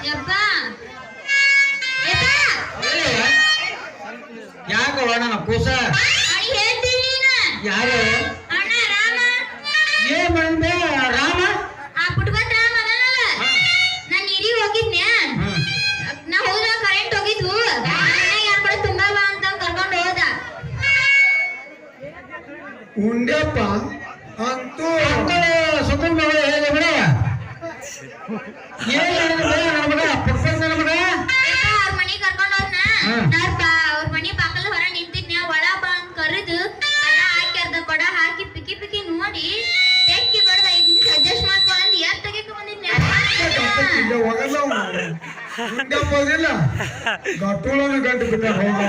ಯಪ್ಪ ಯಾಕವ ನನ್ನ ಕೂಸ ಹೇಳ್ತೀನಿ ನೀನು ಯಾರು ಅಣ್ಣ ರಾಮ ಏನ್ ಬಂದೆ ರಾಮ ಆ ಪುಟ್ಬತ್ ರಾಮ ಅದನಲ್ಲ ನಾನು ನೀರಿಗೆ ಹೋಗಿದ್ನೆ ನಾ ಹೋದಾಗ ಕರೆಂಟ್ ಹೋಗಿದ್ವು ಯಾರ ಕಡೆ ತುಂಬಾ ಬಾ ಅಂತ ಕರ್ಕೊಂಡು ಹೋದ ಉಂಡ್ಯಪ್ಪ ಅಂತೂ ಸುಖನ್ ಮಗ ಹೇಗೆ ಬಿಡ ಏನ್ ಮಗ ಪುಟ್ಬತ್ ನನ್ನ ಮಗ ಅವ್ರ ಮನೆಗೆ ಕರ್ಕೊಂಡು ಹೋದ್ನ ಅವ್ರ ಮನೆ ಬಾಕಲ್ ಹೊರ ನಿಂತಿದ್ನ ಒಳ ಬಾ ಅಂತ ಕರೆದು ಕಡ ಹಾಕಿ ಅರ್ಧ ಕೊಡ ಹಾಕಿ ಪಿಕ್ಕಿ ಪಿಕ್ಕಿ ನೋಡಿ ತೆಕ್ಕಿ ಬಡ್ದ 5 ನಿಮಿಷ ಅಡ್ಜಸ್ಟ್ ಮಾಡ್ಕೊಂಡು ಯಾರು ತೆಗಿಯಕ್ಕೆ ಬಂದಿದ್ನ ಹೋಗಲ್ಲ ಉಂಡ್ಯಪ್ಪ ಅದಿಲ್ಲ ಗಟ್ಟುಳನ್ನು ಗಂಟು ಬಿಟ್ಟ ಹೋಗ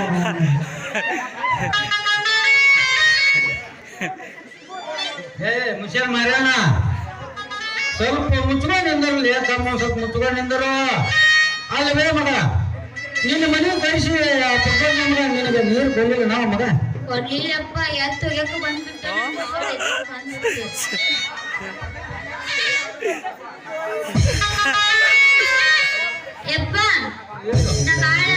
ಏ ಮುಷನ್ ಮಾರ್ಯಾನ ಸ್ವಲ್ಪ ಮುಚ್ಕೊಂಡು ನಿಂದರಲ್ಲಿ ತಮ್ಮ ಸ್ವಲ್ಪ ಮುಚ್ಕೊಂಡು ನಿಂದರು ಅಲ್ಲಿ ಬೇ ಮಗ ನಿನ್ನ ಮನೆ ಕಳಿಸಿ ಪುಟ್ಬತ್ ನಮ್ಗೆ ನಿನಗೆ ನೀರು ಕೊಡ್ಲಿಲ್ಲ ನಾವು ಮಗ ಕೊಡ್ಲಿಲ್ಲಪ್ಪ ಎತ್ತು ಒಯ್ಯಕ್ಕೆ ಬಂದ್ಬಿಟ್ಟ ಯಪ್ಪ ನಾ ಬಾಳ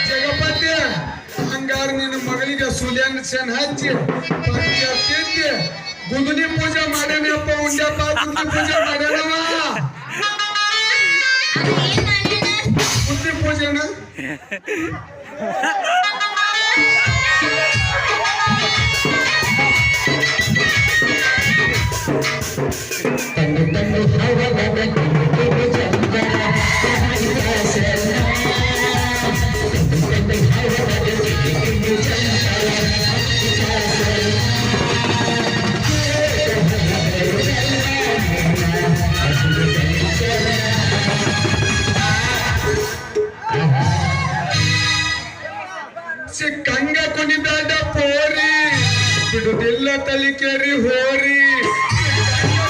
ಜಗಪತಿ ಹಂಗಾರ ನಿನ್ನ ಮಗಳಿಗೆ ಸುಲಿಯನ್ ಸೆನ್ ಹಚ್ಚಿ ತಿದ್ದಿ ಗುದುನಿ ಪೂಜೆ ಮಾಡ್ಯಾನಪ್ಪ ಉಂಡ್ಯಪ್ಪ ಗುದುನಿ ಪೂಜೆ ಮಾಡ್ಯಾನವ ಏನ್ ಮಾಡ್ಯಾನ ಗುದುನಿ ಪೂಜೆನ ಸಿಕ್ಕಂಗ ಕುಣಿಬೇಡ ಪೋರಿ ಬಿಡುದಿಲ್ಲ ತಲಿಕೇರಿ ಹೋರಿ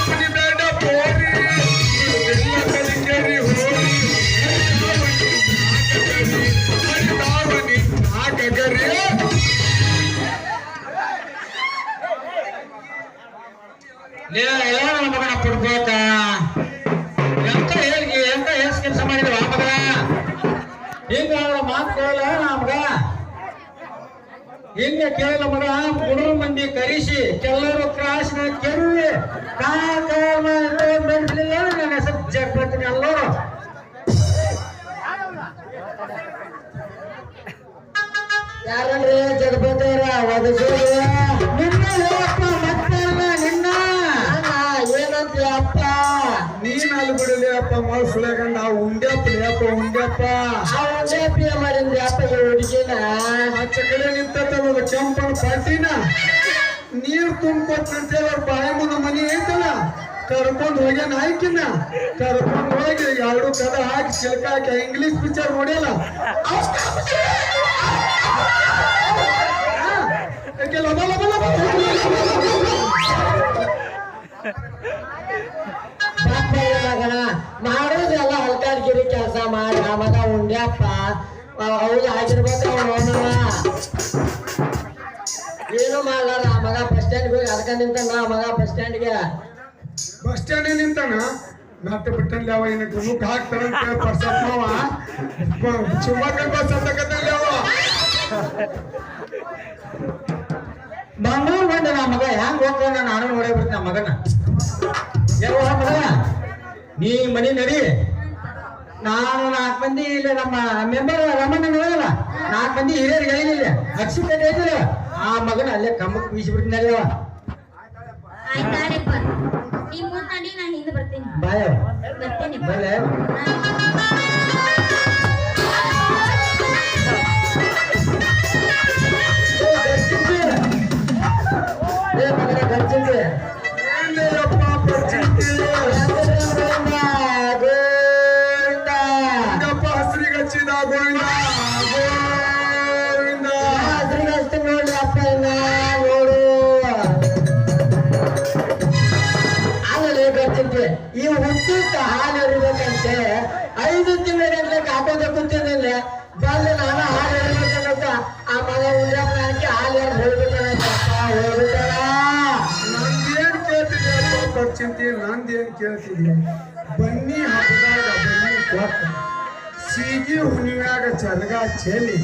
ಕುಣಿಬೇಡ ಪೋರಿ ಬಿಡುದಿಲ್ಲ ತಲಿಕೇರಿ ಹೋರಿ ನಾಗರಿ ನನ್ನ ಮಗನ ಪುಟ್ಬೋತ ಎಂತ ಹೇಳಿ ಎಂತ ಹೇಸ್ ಕೆಲಸ ಮಾಡಿದ್ವ ಆ ಮಗ ಹಿಂಗ ಮಾತು ಕೇಳಲ್ಲ ನಮ್ಗ ಹಿಂಗ ಕೇಳಲ್ಲ ಮಗ ಕುಡುರು ಮಂದಿ ಕರಿಸಿ ಕೆಲವರು ಕ್ರಾಸ್ನ ಕೆರುವಿ ಬೆಳೆಸಲಿಲ್ಲ ನನ್ನ ಹೆಸರು ಜಗ್ಬತ್ತೀನಿ ಎಲ್ಲರೂ ಯಾರನ್ರಿ ಜಗಪತಿಯರ ನಿನ್ನ ಹೇಳಪ್ಪ ಮತ್ತೆ ನಿನ್ನ ಏನಂತ ಅಪ್ಪ ನೀನ್ ಅಲ್ಲಿ ಬಿಡಲಿ ಅಪ್ಪ ಮಾಲ್ ಸುಳೆಗಂಡ ಉಂಡ್ಯಪ್ಪ ಲೇಪ ಉಂಡ್ಯಪ್ಪ ಉಂಡ್ಯಪ್ಪ ಮಾಡಿದ್ರಿ ಅಪ್ಪ ಹುಡುಗಿನ ಆಚ ಕಡೆ ನಿಂತದ ಕೆಂಪನ ಪಾಟಿನ ನೀರ್ ತುಂಬ್ಕೊಟ್ಟಂತೇಳಿ ಅವ್ರ ಬಾಯಿ ಮುಂದೆ ಮನಿ ಐತಲ್ಲ ಕರ್ಕೊಂಡು ಹೋಗ್ಯಾನ ಆಯ್ಕಿನ ಕರ್ಕೊಂಡು ಹೋಗಿ 2 ಕದ ಹಾಕಿ ಚಿಲ್ಕ ಹಾಕಿ ಇಂಗ್ಲಿಷ್ ಪಿಕ್ಚರ್ ನೋಡಿಯಲ್ಲ ಮಗನ ಮಾಡೋದೆಲ್ಲ ಹಲ್ಕಾಡ್ಗಿರಿ ಕೆಲಸ ಮಾಡಿ ಆ ಮಗ ಉಂಡ್ಯಪ್ಪ ಹೌದು ಆಗಿರ್ಬೇಕು ಅವನವ ಏನು ಮಾಡಲ್ಲ ಆ ಮಗ ಬಸ್ ಸ್ಟ್ಯಾಂಡ್ಗೆ ಹೋಗಿ ಅದಕ್ಕ ನಿಂತಾನ ಆ ಮಗ ಬಸ್ ಸ್ಟ್ಯಾಂಡ್ಗೆ ಬಸ್ ಸ್ಟ್ಯಾಂಡ್ ನಿಂತಾನ ನಾಟ ಬಿಟ್ಟಲ್ಲಿ ಅವ ಏನಕ್ಕೆ ಮುಖ ಹಾಕ್ತಾರಂತ ಪರ್ಸಪ್ ಅವ ಚುಮ್ಮಕ್ಕ ಬಸ್ ಹತ್ತಕತ್ತಲ್ಲಿ ಅವ ಬಂಗಾರ ಬಂದ ನಾ ಮಗ ಹೆಂಗ್ ಹೋಗ್ತಾನ ನಾನು ನೋಡೇ ಬಿಡ್ತೀನಿ ಮಗನ ಯಾವ ಮಗ ನೀ ಮನಿ ನಡಿ ನಾನು 4 ಮಂದಿ ಇಲ್ಲಿ ನಮ್ಮ ಮೆಂಬರ್ ರಮಣ್ಣ ನೋಡಲ್ಲ 4 ಮಂದಿ ಹಿರಿಯರಿಗೆ ಹೇಳಿಲ್ಲ ಅಕ್ಷಿತ ಐತಿಲ್ಲ ಆ ಮಗನ ಅಲ್ಲೇ ಕಮ್ಮಕ್ ಬೀಸಿಬಿಡ್ತೀನಿ ಅವ ಆಯ್ತಾರಪ್ಪ ನೀ ಮುಂದೆ ನಡಿ ನಾನು ಹಿಂದೆ ಬರ್ತೀನಿ ಬಾಯ ಬರ್ತೀನಿ ಬಲೆ ಮಗನ ಗರ್ಜಿಂದೆ ಹಸ್ರಿಗೆ ಹಚ್ಚಿದ ಗೋವಿಂದ ಗೋವಿಂದ ಹಸ್ರಿಗೆ ಹಚ್ತೀನಿ ನೋಡ್ರಿ ಅಪ್ಪ ಇನ್ನ ನೋಡು ಅಲ್ಲೇ ಗರ್ಜಿಂದೆ ಈ ಹುಟ್ಟಿದ್ದ ಹಾಲು ಎರಿಬೇಕಂತೆ 5 ಉಂಡೆ ಪ್ರಾಣಕ್ಕೆ ಹಾಲು ಹೋಗ್ಬಿಟ್ಟಾರ ನಂದೇನ್ ಕೇಳ್ತಿದ್ಯಪ್ಪ ಖರ್ಚಿಂತಿ ನಂದೇನ್ ಕೇಳ್ತಿದ್ಯ ಬನ್ನಿ ಹಬ್ಬದಾಗ ಬನ್ನಿ ಕೊಟ್ಟ ಸೀಗಿ ಹುಣ್ಣಿಮ್ಯಾಗ ಚರಗ ಚೆಲ್ಲಿ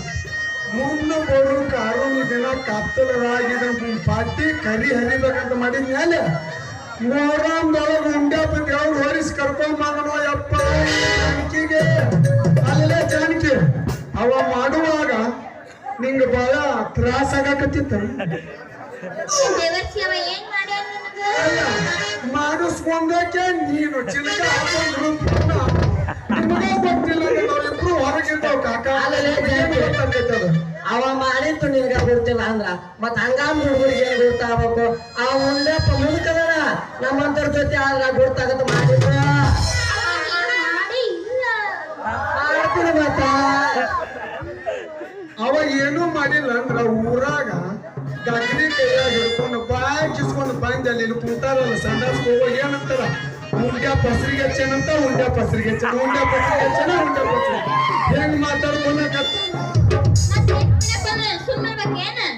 ಮುಂದೆ ಬರು ಕಾರೂನು ದಿನ ಕತ್ತಲರಾಗಿದ ಪಾಟಿ ಕರಿ ಹರಿಬೇಕಂತ ಮಾಡಿದ್ಮೇಲೆ ಮೊಹರಂದೊಳಗೆ ಉಂಡ್ಯಾಪ ದೇವ್ರು ಹೊರಿಸಿ ಕರ್ಕೊಂಡ್ ಬಂದನೋ ಯಪ್ಪ ಜಾನಕಿಗೆ ಅಲ್ಲೇ ಜಾನಕಿ ಅವ ಮಾಡುವಾಗ ನಿಂಗೆ ಬಹಳ ತ್ರಾಸ ಆಗಕತ್ತಿತ್ತ ದೇವರ್ಸಿ ಅವ ಏನ್ ಮಾಡ್ಯಾನ ನಿನಗ? ಅಲ್ಲ ಮಾಡಿಸ್ಕೊಂಡಕ್ಕೆ ನೀನು ಚಿಲಕ ಹಾಕೊಂಡ್ರು ನಿಮಗ ಗೊತ್ತಿಲ್ಲ ನಾವಿಬ್ರು ಹೊರಗಿರ್ತಾವ ಕಾಕ ಗೊತ್ತಾಗ್ತದ ಅವ ಮಾಡಿತ್ತು ನಿನ್ಗ ಗೊತ್ತಿಲ್ಲ ಅಂದ್ರ ಮತ್ ಹಂಗಾಮ್ ಹುಡುಗರಿಗೆ ಏನ್ ಗೊತ್ತಾಗಬೇಕು ಆ ಉಂಡಪ್ಪ ಮುದುಕದನ ನಮ್ಮಂತರ ಜೊತೆ ಆದ್ರ ಗೊತ್ತಾಗತ್ತ ಮಾಡಿದ್ರ ಮಾಡಿ ಇಲ್ಲ. ಮಾಡ್ತೀನಿ ಮತ್ತ ಅವ ಏನೂ ಮಾಡಿಲ್ಲ ಅಂದ್ರ ಊರಾಗ ಗಗ್ರಿ ಕೈಯಾಗ ಹಿಡ್ಕೊಂಡು ಬಾಯ್ ಕಿಸ್ಕೊಂಡು ಬಂದ ಅಲ್ಲಿ ಇಲ್ಲಿ ಕುಂತಾರಲ್ಲ ಸಂಡಾಸ್ ಹೋಗೋ ಏನಂತಾರ ಉಂಡ್ಯಾ ಪಸರಿಗೆ ಹಚ್ಚೇನಂತ ಉಂಡ್ಯಾ ಪಸರಿಗೆ ಹಚ್ಚನ ಉಂಡ್ಯಾ ಪಸರಿಗೆ ಹಚ್ಚನ ಉಂಡ್ಯಾ ಪಸರಿಗೆ ಹೆಂಗ್ ಮಾತಾಡ್ಕೊಂಡಕತ್ತ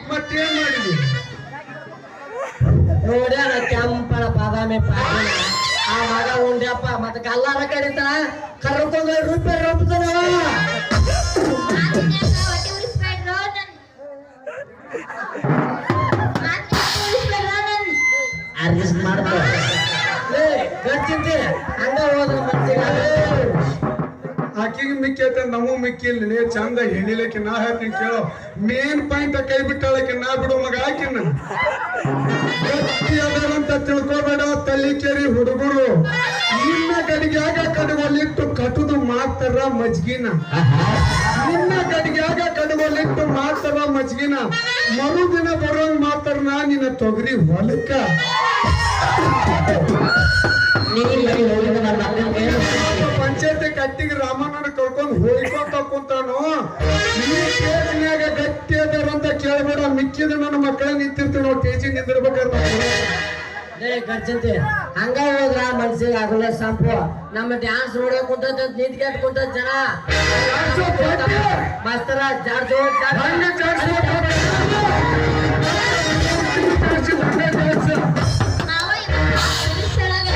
ಮತ್ತೇನ್ ಮಾಡಿದ್ವಿ ನೋಡ್ಯಾನ ಕೆಂಪನ ಬಾದಾಮಿ ಪಾಟಿನ ಆ ಮಗ ಉಂಡ್ಯಪ್ಪ ಮತ್ತ ಕಲ್ಲಾರ ಕಡಿತಾನ ಕರ್ಕೊಂಡ್ ರೂಪಾಯಿ ರೂಪದನವ ಹೊಟ್ಟೆ ಉಳಿಸ್ಬೇಡ್ರೋ ನನ್ ಅರ್ಜಿಸ್ಟ್ ಮಾಡ್ತಾರೆ ಗರ್ಚಿಂತಿ ಹಂಗ ಹೋದ್ರ ಮನ್ಸಿಗೆ ಆಕಿಗೆ ಮಿಕ್ಕಿ ಐತೆ ನಮಗ್ ಮಿಕ್ಕಿ ಇಲ್ಲಿ ಚಂದ ಹೇಳಿಲಕ್ಕೆ ನಾ ಹೇಳ್ತೀನಿ ಕೇಳೋ ಮೇನ್ ಪಾಯಿಂಟ್ ಕೈ ಬಿಟ್ಟಾಳಕ್ಕೆ ನಾ ಬಿಡು ಮಗ ಆಕಿನ ಗಟ್ಟಿ ಅದಾರಂತ ತಿಳ್ಕೊಬೇಡ ತಲ್ಲಿಕೇರಿ ಹುಡುಗರು ನಿನ್ನ ಗಡಿಗ್ಯಾಗ ಕಡಗೊಲಿಟ್ಟು ಕಟುದು ಮಾಡ್ತಾರ ಮಜ್ಗಿನ ನಿನ್ನ ಗಡಿಗ್ಯಾಗ ಕಡಗೊಲಿಟ್ಟು ಮಾಡ್ತಾರ ಮಜ್ಗಿನ ಮರುದಿನ ಬರೋಂಗ್ ಮಾಡ್ತಾರ ನಿನ್ನ ತೊಗರಿ ಹೊಲಕ್ಕ ಪಂಚಾಯತಿ ಕಟ್ಟಿಗೆ ರಾಮಣ್ಣನ ಕರ್ಕೊಂಡು ಹೋಯ್ಕೊಂತ ಕುಂತಾನು ಈ ಕೇಳಿನ್ಯಾಗ ಗಟ್ಟಿ ಅದಾರಂತ ಕೇಳ್ಬೇಡ ಮಿಕ್ಕಿದ ನನ್ನ ಮಕ್ಕಳ ನಿಂತಿರ್ತೀವಿ ನಾವು ಟೇಜಿ ನಿಂದಿರ್ಬೇಕಾದ್ರೆ ಗರ್ಜಂತಿ ಹಂಗ ಹೋದ್ರ ಮನ್ಸಿಗೆ ಆಗಲ್ಲ ಸಂಪು ನಮ್ಮ ಡ್ಯಾನ್ಸ್ ನೋಡಕ್ ಕುಂತದ ನಿಂತ್ಕೊಂಡ್ ಕುಂತದ ಜನ ಮಾಸ್ತರ ಜಾಡ್ಸೋ ಮಾವ ಇವತ್ತು ಸ್ಥಳಗ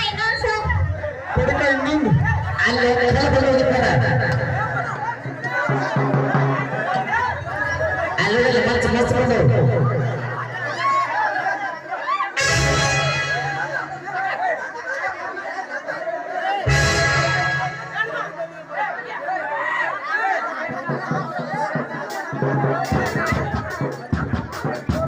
ಇನ್ನೊಂದ್ ಸಾಂಗ್ ಕೊಡಕ ಇನ್ನೊಂದು ಅಲ್ಲಿ ಹೋಗಿರ್ತಾರ ಅಲ್ಲಿ ಮಚ್ಚ ಮಚ್ಕೊಂಡು